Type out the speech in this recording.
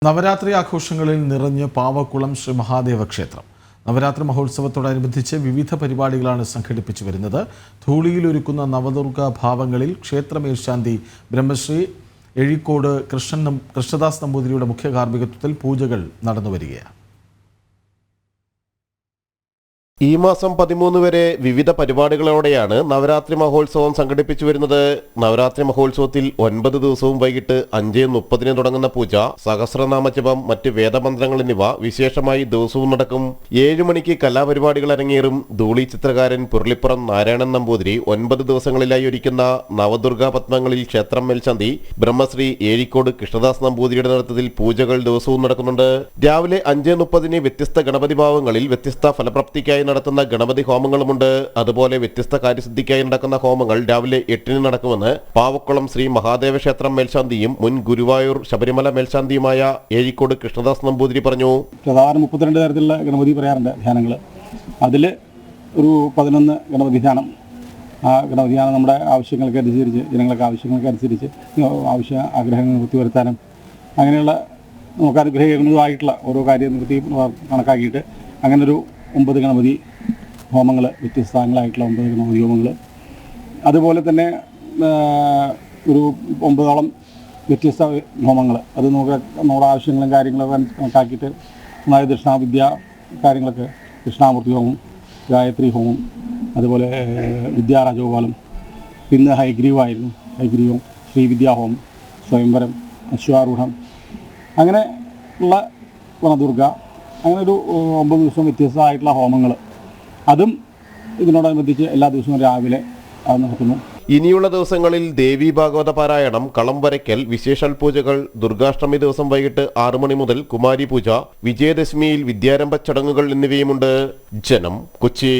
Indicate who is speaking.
Speaker 1: നവരാത്രി ആഘോഷങ്ങളിൽ നിറഞ്ഞ് പാവക്കുളം ശ്രീ മഹാദേവ ക്ഷേത്രം. നവരാത്രി മഹോത്സവത്തോടനുബന്ധിച്ച് വിവിധ പരിപാടികളാണ് സംഘടിപ്പിച്ചു വരുന്നത്. ധൂളിയിൽ ഒരുക്കുന്ന നവദുർഗ ഭാവങ്ങളിൽ ക്ഷേത്ര മേൽശാന്തി ബ്രഹ്മശ്രീ എഴിക്കോട് കൃഷ്ണദാസ് നമ്പൂതിരിയുടെ മുഖ്യ കാർമ്മികത്വത്തിൽ പൂജകൾ നടന്നുവരികയാണ്.
Speaker 2: ഈ മാസം 13 വരെ വിവിധ പരിപാടികളോടെയാണ് നവരാത്രി മഹോത്സവം സംഘടിപ്പിച്ചു വരുന്നത്. നവരാത്രി മഹോത്സവത്തിൽ 9 ദിവസവും വൈകിട്ട് 5:30 തുടങ്ങുന്ന പൂജ, സഹസ്രനാമജപം, മറ്റ് വേദമന്ത്രങ്ങൾ എന്നിവ വിശേഷമായി ദിവസവും നടക്കും. 7 മണിക്ക് കലാപരിപാടികൾ അരങ്ങേറും. ധൂളി ചിത്രകാരൻ പുരുളിപ്പുറം നാരായണൻ നമ്പൂതിരി 9 ദിവസങ്ങളിലായി ഒരുക്കുന്ന നവദുർഗാ പത്മങ്ങളിൽ ക്ഷേത്രം മേൽശാന്തി ബ്രഹ്മശ്രീ ഏഴിക്കോട് കൃഷ്ണദാസ് നമ്പൂതിരിയുടെ നേതൃത്വത്തിൽ പൂജകൾ ദിവസവും നടക്കുന്നുണ്ട്. രാവിലെ 5:30 വ്യത്യസ്ത ഗണപതി ഭാവങ്ങളിൽ വ്യത്യസ്ത ഫലപ്രാപ്തിക്കായി നടത്തുന്ന ഗണപതി ഹോമങ്ങളുമുണ്ട്. അതുപോലെ വ്യത്യസ്ത കാര്യസിദ്ധിക്കായി നടക്കുന്ന ഹോമങ്ങൾ രാവിലെ 8 നടക്കുമെന്ന് പാവക്കുളം ശ്രീ മഹാദേവ ക്ഷേത്രം മേൽശാന്തിയും മുൻ ഗുരുവായൂർ ശബരിമല മേൽശാന്തിയുമായ ഏഴിക്കോട് കൃഷ്ണദാസ് നമ്പൂതിരി പറഞ്ഞു.
Speaker 3: സാധാരണ 32 തരത്തിലുള്ള ഗണപതി പറയാറുണ്ട് ധ്യാനങ്ങൾ. അതിൽ ഒരു 11 ഗണപതി ധ്യാനം. ആ ഗണപതി ധ്യാനം നമ്മുടെ ആവശ്യങ്ങൾക്കനുസരിച്ച്, ജനങ്ങൾക്ക് ആവശ്യങ്ങൾക്കനുസരിച്ച് ആഗ്രഹങ്ങൾ നിവൃത്തിവരുത്താനും അങ്ങനെയുള്ള നമുക്ക് അനുഗ്രഹിക്കുന്നതുമായിട്ടുള്ള ഓരോ കാര്യം നിവൃത്തി കണക്കാക്കിയിട്ട് അങ്ങനൊരു 9 ഗണപതി ഹോമങ്ങൾ, വ്യത്യസ്തങ്ങളായിട്ടുള്ള 9 ഗണപതി ഹോമങ്ങൾ. അതുപോലെ തന്നെ ഒരു 9ഓളം വ്യത്യസ്ത ഹോമങ്ങൾ. അത് നമ്മുടെ ആവശ്യങ്ങളും കാര്യങ്ങളൊക്കെ കണക്കാക്കിയിട്ട് നന്നായി ദക്ഷിണാവിദ്യ കാര്യങ്ങളൊക്കെ, ദക്ഷിണാമൂർത്തി ഹോമം, ഗായത്രി ഹോമം, അതുപോലെ വിദ്യാരാജഗോപാലം, പിന്നെ ഹൈഗ്രീവായിരുന്നു, ഹൈഗ്രീവം, ശ്രീവിദ്യാഹോമം, സ്വയംവരം, അശ്വാരൂഢം, അങ്ങനെ ഉള്ള വനദുർഗ, അങ്ങനെ ഒരു 9 ദിവസം വ്യത്യസ്തമായിട്ടുള്ള ഹോമങ്ങൾ. അതും ഇതിനോടനുബന്ധിച്ച് എല്ലാ ദിവസവും രാവിലെ അത് നടക്കുന്നു.
Speaker 2: ഇനിയുള്ള ദിവസങ്ങളിൽ ദേവി ഭാഗവത പാരായണം, കളം വരയ്ക്കൽ, വിശേഷാൽ പൂജകൾ, ദുർഗാഷ്ടമി ദിവസം വൈകിട്ട് 6 മണി മുതൽ കുമാരി പൂജ, വിജയദശമിയിൽ വിദ്യാരംഭ ചടങ്ങുകൾ എന്നിവയുമുണ്ട്. ജനം, കൊച്ചി.